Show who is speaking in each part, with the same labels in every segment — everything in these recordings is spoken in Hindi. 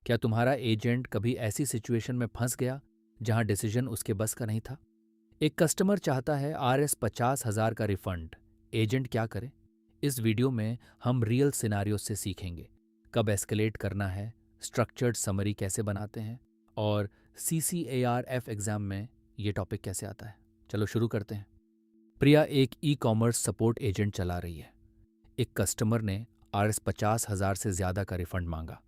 Speaker 1: क्या तुम्हारा एजेंट कभी ऐसी सिचुएशन में फंस गया जहां डिसीजन उसके बस का नहीं था? एक कस्टमर चाहता है RS 50,000 का रिफंड। एजेंट क्या करे? इस वीडियो में हम रियल सिनारियो से सीखेंगे। कब एस्केलेट करना है, स्ट्रक्चर्ड समरी कैसे बनाते हैं, और CCARF एग्ज़ाम में ये टॉपिक कैसे आता है। चलो शुरू करते हैं। प्रिया एक ई-कॉमर्स सपोर्ट एजेंट चला रही है। एक कस्टमर ने RS 50,000 से ज़्यादा का रिफंड मांगा।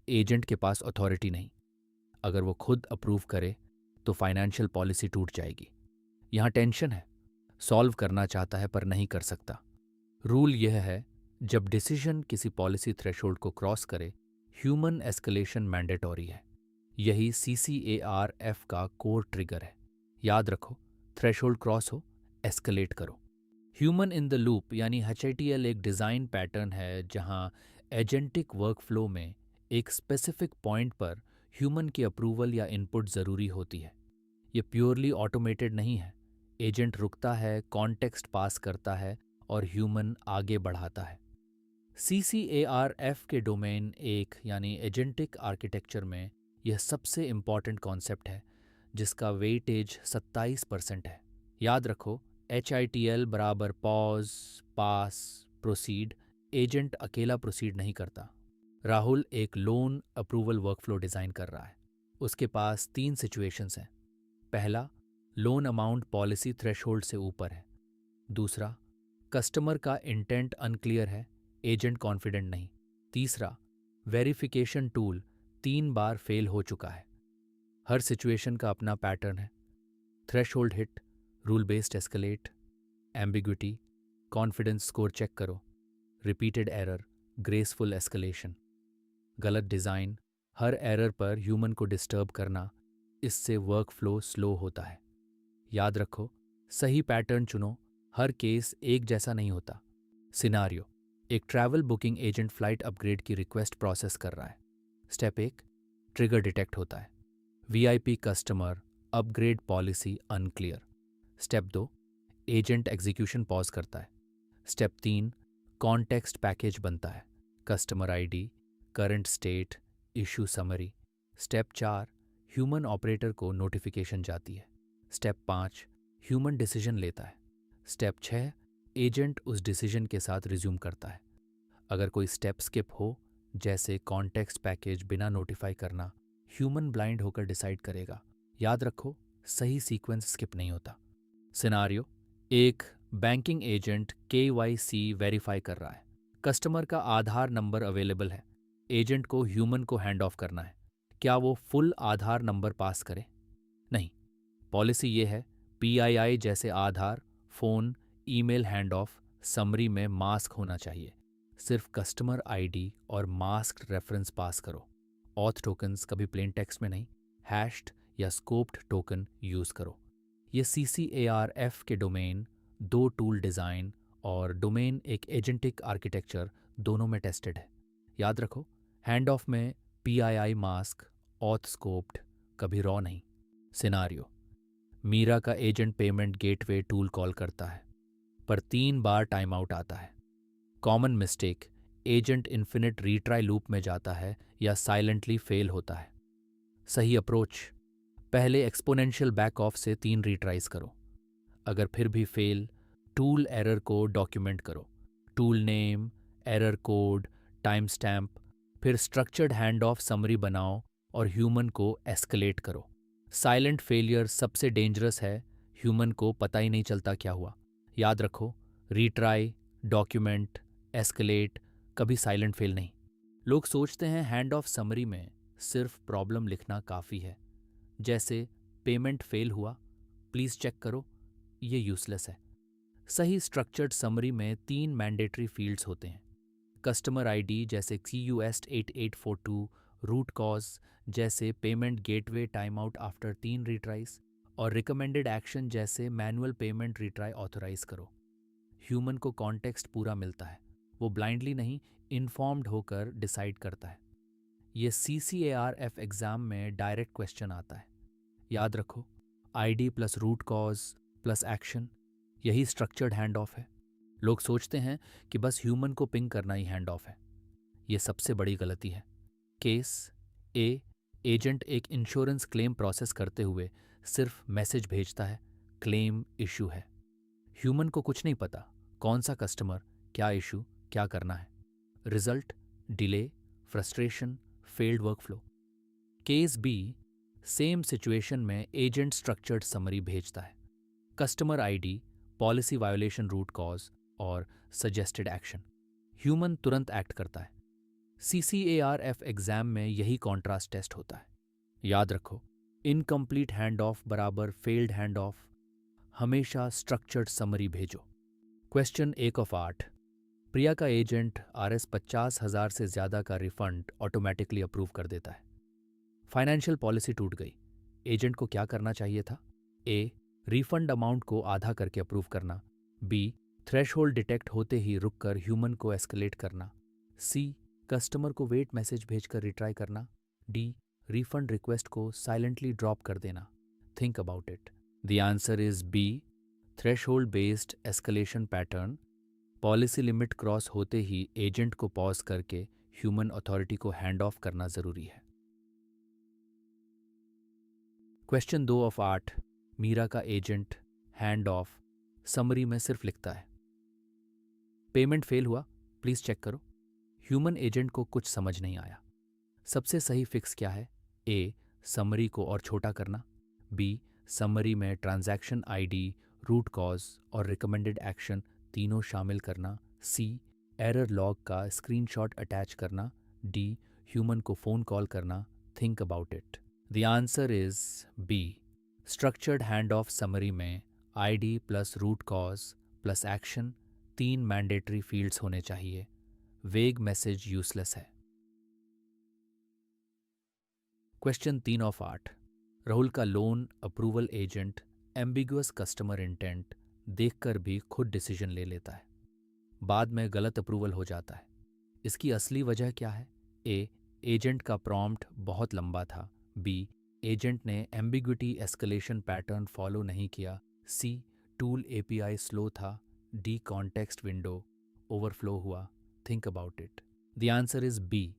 Speaker 1: एजेंट के पास अथॉरिटी नहीं। अगर वो खुद अप्रूव करे तो फाइनेंशियल पॉलिसी टूट जाएगी। यहाँ टेंशन है। सॉल्व करना चाहता है पर नहीं कर सकता। रूल यह है, जब डिसीजन किसी पॉलिसी थ्रेशोल्ड को क्रॉस करे, ह्यूमन एस्केलेशन मैंडेटरी है। यही CCARF का कोर ट्रिगर है। याद रखो, थ्रेशोल्ड क्रॉस हो, एस्केलेट करो। ह्यूमन इन द लूप यानी HITL एक डिज़ाइन पैटर्न है जहां एजेंटिक वर्कफ्लो में एक स्पेसिफिक पॉइंट पर ह्यूमन की अप्रूवल या इनपुट ज़रूरी होती है। ये प्योरली ऑटोमेटेड नहीं है। एजेंट रुकता है, कॉन्टेक्स्ट पास करता है और ह्यूमन आगे बढ़ाता है। CCARF के डोमेन एक यानी एजेंटिक आर्किटेक्चर में यह सबसे इम्पॉर्टेंट कॉन्सेप्ट है, जिसका वेटेज 27% है। याद रखो, HITL बराबर पॉज, पास, प्रोसीड। एजेंट अकेला प्रोसीड नहीं करता। राहुल एक लोन अप्रूवल वर्कफ्लो डिज़ाइन कर रहा है। उसके पास 3 सिचुएशंस हैं। पहला, लोन अमाउंट पॉलिसी थ्रेशोल्ड से ऊपर है। दूसरा, कस्टमर का इंटेंट अनक्लियर है, एजेंट कॉन्फिडेंट नहीं। तीसरा, वेरिफिकेशन टूल 3 बार फेल हो चुका है। हर सिचुएशन का अपना पैटर्न है। Threshold hit, rule based escalate, ambiguity, confidence score check करो, रिपीटेड एरर, ग्रेसफुल एस्केलेशन। गलत डिज़ाइन, हर एरर पर ह्यूमन को डिस्टर्ब करना, इससे वर्क फ्लो स्लो होता है। याद रखो, सही पैटर्न चुनो। हर केस एक जैसा नहीं होता। सिनारियो, एक travel booking agent flight upgrade की रिक्वेस्ट प्रोसेस कर रहा है। स्टेप 1, ट्रिगर डिटेक्ट होता है। VIP customer, upgrade policy unclear. Step 2, agent execution pause करता है। स्टेप 3, कॉन्टेक्स्ट पैकेज बनता है। Customer ID, current state, issue summary. Step 4, human operator को नोटिफिकेशन जाती है। स्टेप 5, ह्यूमन डिसीजन लेता है। स्टेप 6, एजेंट उस डिसीजन के साथ रिज्यूम करता है। अगर कोई स्टेप स्किप हो, जैसे कॉन्टेक्स्ट पैकेज बिना नोटिफाई करना, ह्यूमन ब्लाइंड होकर डिसाइड करेगा। याद रखो, सही सीक्वेंस स्किप नहीं होता। सिनारियो, एक बैंकिंग एजेंट KYC वेरीफाई कर रहा है। कस्टमर का आधार नंबर अवेलेबल है। एजेंट को ह्यूमन को हैंड ऑफ करना है। क्या वो फुल आधार नंबर पास करे? नहीं। पॉलिसी ये है, PII जैसे Aadhaar, phone, email hand off, summary में मास्क होना चाहिए। सिर्फ कस्टमर ID और मास्क्ड रेफरेंस पास करो। ऑथ टोकन्स कभी प्लेन टेक्स्ट में नहीं, हैश्ड या स्कोप्ड टोकन यूज़ करो। ये CCARF के डोमेन, 2 टूल डिज़ाइन और डोमेन एक एजेंटिक आर्किटेक्चर दोनों में टेस्टेड है। याद रखो, हैंड ऑफ में PII मास्क, ऑथ स्कोप्ड, कभी रॉ नहीं। सिनारियो, मीरा का agent payment gateway tool call करता है, पर 3 बार टाइम आउट आता है। Common mistake, agent infinite retry loop में जाता है या साइलेंटली फेल होता है। सही अप्रोच, पहले एक्सपोनेंशियल बैक ऑफ से 3 रीट्राइज करो। अगर फिर भी फेल, टूल एरर को डॉक्यूमेंट करो। Tool name, error code, time stamp. फिर स्ट्रक्चर्ड हैंड ऑफ समरी बनाओ और ह्यूमन को एस्केलेट करो। साइलेंट फेलियर सबसे डेंजरस है, ह्यूमन को पता ही नहीं चलता क्या हुआ। याद रखो, रीट्राई, डॉक्यूमेंट, एस्केलेट, कभी साइलेंट फेल नहीं। लोग सोचते हैं हैंड ऑफ समरी में सिर्फ प्रॉब्लम लिखना काफ़ी है, जैसे पेमेंट फेल हुआ, प्लीज़ चेक करो। ये यूजलेस है। सही स्ट्रक्चर्ड समरी में 3 मैंडेटरी फील्ड्स होते हैं। कस्टमर ID जैसे CUST 8842, रूट कॉज जैसे payment gateway time out after 3 retries, और रिकमेंडेड एक्शन जैसे मैनुअल पेमेंट रिट्राई ऑथोराइज करो। ह्यूमन को कॉन्टेक्स्ट पूरा मिलता है, वो ब्लाइंडली नहीं, इन्फॉर्म्ड होकर डिसाइड करता है। ये CCARF एग्ज़ाम में डायरेक्ट क्वेश्चन आता है। याद रखो, ID plus root cause plus action, यही स्ट्रक्चर्ड हैंड ऑफ है। लोग सोचते हैं कि बस ह्यूमन को पिंग करना ही हैंड ऑफ है। ये सबसे बड़ी गलती है। केस, ए, एजेंट एक इंश्योरेंस क्लेम प्रोसेस करते हुए सिर्फ मैसेज भेजता है, क्लेम इशू है। ह्यूमन को कुछ नहीं पता कौन सा कस्टमर, क्या इशू, क्या करना है। Result, delay, frustration, failed workflow. Case B, same situation में एजेंट स्ट्रक्चर्ड समरी भेजता है, customer ID, policy violation root cause और सजेस्टेड एक्शन। ह्यूमन तुरंत एक्ट करता है। CCARF एग्जाम में यही कॉन्ट्रास्ट टेस्ट होता है। याद रखो, इनकम्प्लीट हैंड ऑफ बराबर फेल्ड हैंड ऑफ। हमेशा स्ट्रक्चर्ड समरी भेजो। Question 1 of 8। प्रिया का एजेंट RS 50,000 से ज़्यादा का रिफंड ऑटोमेटिकली अप्रूव कर देता है। फाइनेंशियल पॉलिसी टूट गई। एजेंट को क्या करना चाहिए था? ए, रिफंड अमाउंट को आधा करके अप्रूव करना। बी, थ्रेशहोल्ड डिटेक्ट होते ही रुककर ह्यूमन को एस्केलेट करना। सी, कस्टमर को वेट मैसेज भेजकर रिट्राई करना। डी, रिफंड रिक्वेस्ट को साइलेंटली ड्रॉप कर देना। Think about it. The answer is B, threshold based escalation pattern. Policy limit cross होते ही एजेंट को पॉज करके ह्यूमन अथॉरिटी को हैंड ऑफ करना जरूरी है। Question 2 of 8। मीरा का एजेंट हैंड ऑफ समरी में सिर्फ लिखता है, पेमेंट फेल हुआ, प्लीज चेक करो। ह्यूमन एजेंट को कुछ समझ नहीं आया। सबसे सही फिक्स क्या है? ए, समरी को और छोटा करना। बी, समरी में ट्रांजैक्शन आईडी, रूट कॉज और रिकमेंडेड एक्शन तीनों शामिल करना। सी, एरर लॉग का स्क्रीनशॉट अटैच करना। डी, ह्यूमन को फ़ोन कॉल करना। Think about it. The answer is B, structured hand off summary में ID plus root cause plus action 3 mandatory fields होने चाहिए। वेग मैसेज यूजलेस है। Question 3 of 8। राहुल का loan approval agent ambiguous customer intent देखकर भी खुद डिसीजन ले लेता है। बाद में गलत अप्रूवल हो जाता है। इसकी असली वजह क्या है? ए, एजेंट का प्रॉम्प्ट बहुत लंबा था। बी, एजेंट ने एम्बिग्विटी एस्केलेशन पैटर्न फॉलो नहीं किया। सी, टूल API स्लो था। डी, कॉन्टेक्स्ट विंडो ओवरफ्लो हुआ। Think about it. The answer is B,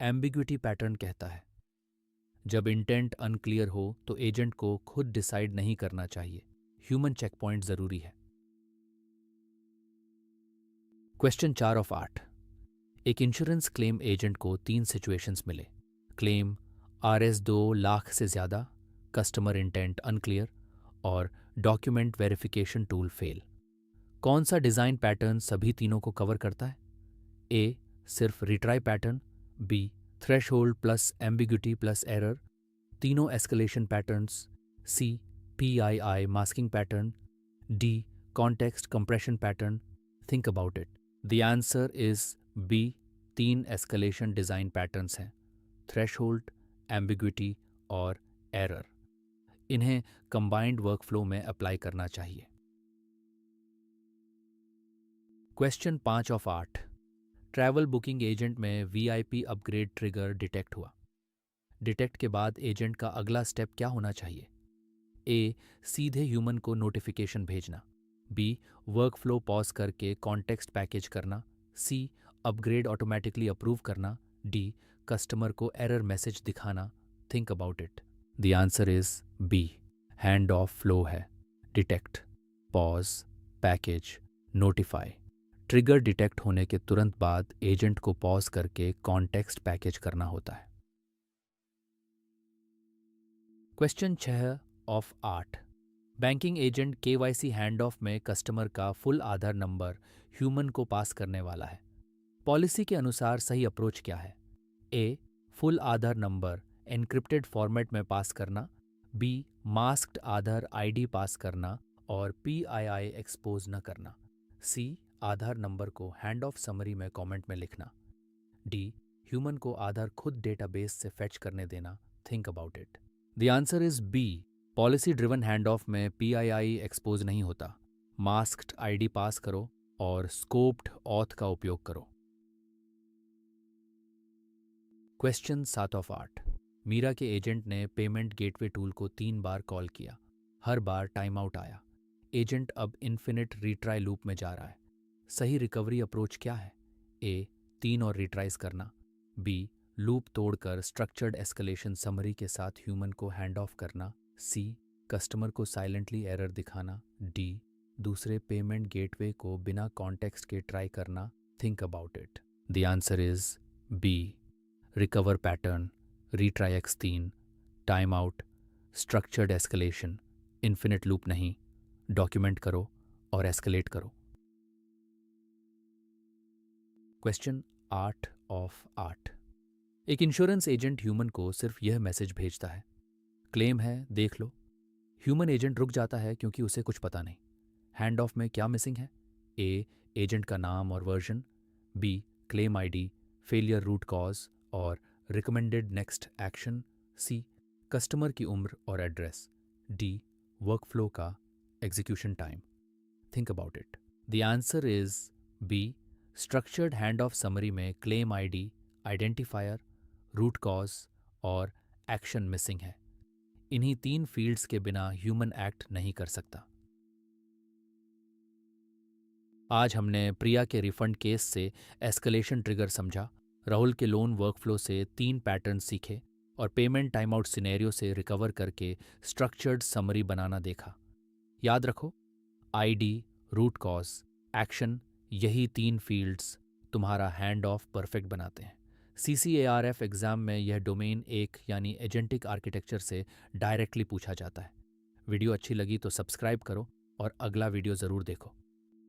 Speaker 1: ambiguity pattern कहता है जब इंटेंट अनक्लियर हो तो एजेंट को खुद डिसाइड नहीं करना चाहिए, ह्यूमन चेकपॉइंट जरूरी है। Question 4 of 8। एक इंश्योरेंस क्लेम एजेंट को 3 सिचुएशंस मिले। क्लेम RS 2 लाख से ज़्यादा, कस्टमर इंटेंट अनक्लियर और डॉक्यूमेंट वेरिफिकेशन टूल फेल। कौन सा डिज़ाइन पैटर्न सभी तीनों को कवर करता है? ए, सिर्फ retry pattern. B, threshold plus ambiguity plus error, तीनों escalation patterns. C, PII masking pattern. D, context compression pattern. Think about it. The answer is B, 3 escalation design patterns हैं, थ्रेशहोल्ड, एम्बिग्विटी और एरर। इन्हें कंबाइंड वर्कफ्लो में अप्लाई करना चाहिए। Question 5 of 8। Travel booking agent में VIP अपग्रेड ट्रिगर डिटेक्ट हुआ। डिटेक्ट के बाद एजेंट का अगला स्टेप क्या होना चाहिए? ए, सीधे ह्यूमन को नोटिफिकेशन भेजना। बी, वर्कफ्लो पॉज करके कॉन्टेक्स्ट पैकेज करना। सी, अपग्रेड ऑटोमेटिकली अप्रूव करना। डी, कस्टमर को एरर मैसेज दिखाना। Think about it. The answer is B, hand off flow है। Detect, pause, package, notify. Trigger detect होने के तुरंत बाद एजेंट को पॉज करके कॉन्टेक्स्ट पैकेज करना होता है। Question 6 of 8। Banking agent KYC hand off में कस्टमर का फुल आधार नंबर ह्यूमन को पास करने वाला है। पॉलिसी के अनुसार सही अप्रोच क्या है? ए, फुल आधार नंबर एन्क्रिप्टेड फॉर्मेट में पास करना। बी, मास्क्ड आधार ID पास करना और PII एक्सपोज न करना। सी, आधार नंबर को हैंड ऑफ समरी में कमेंट में लिखना। डी, ह्यूमन को आधार खुद डेटाबेस से फेच करने देना। Think about it. The answer is B, policy driven hand off में PII एक्सपोज नहीं होता। मास्क्ड ID पास करो और स्कोप्ड ऑथ का उपयोग करो। Question 7 of 8। मीरा के एजेंट ने पेमेंट गेटवे टूल को 3 बार कॉल किया। हर बार टाइम आउट आया। एजेंट अब इन्फिनिट रीट्राई लूप में जा रहा है। सही रिकवरी अप्रोच क्या है? ए, 3 और रिट्राइज करना। बी, लूप तोड़कर स्ट्रक्चर्ड एस्केलेशन समरी के साथ ह्यूमन को हैंड ऑफ करना। सी, कस्टमर को साइलेंटली एरर दिखाना। डी, दूसरे पेमेंट गेटवे को बिना कॉन्टेक्स्ट के ट्राई करना। Think about it. The answer is B, recover pattern, retry x3, time out, structured escalation, infinite loop नहीं, डॉक्यूमेंट करो और एस्केलेट करो। Question 8 of 8। एक इंश्योरेंस एजेंट ह्यूमन को सिर्फ यह मैसेज भेजता है, क्लेम है देख लो। ह्यूमन एजेंट रुक जाता है क्योंकि उसे कुछ पता नहीं। हैंड ऑफ में क्या मिसिंग है? ए, एजेंट का नाम और version. B, claim ID, failure root cause और recommended next action. C, customer की उम्र और एड्रेस। डी, वर्कफ्लो का execution time. Think about it. The answer is B, structured hand off summary में claim ID, identifier, root cause और एक्शन मिसिंग है। इन्हीं 3 फील्ड्स के बिना ह्यूमन एक्ट नहीं कर सकता। आज हमने प्रिया के रिफंड केस से एस्केलेशन ट्रिगर समझा, राहुल के लोन वर्कफ्लो से 3 पैटर्न सीखे और पेमेंट टाइम आउट सिनेरियो से रिकवर करके स्ट्रक्चर्ड समरी बनाना देखा। याद रखो, आईडी, रूट कॉज, एक्शन, यही 3 फील्ड्स तुम्हारा हैंड ऑफ परफेक्ट बनाते हैं। CCARF एग्ज़ाम में यह डोमेन 1 यानी एजेंटिक आर्किटेक्चर से डायरेक्टली पूछा जाता है। वीडियो अच्छी लगी तो सब्सक्राइब करो और अगला वीडियो ज़रूर देखो।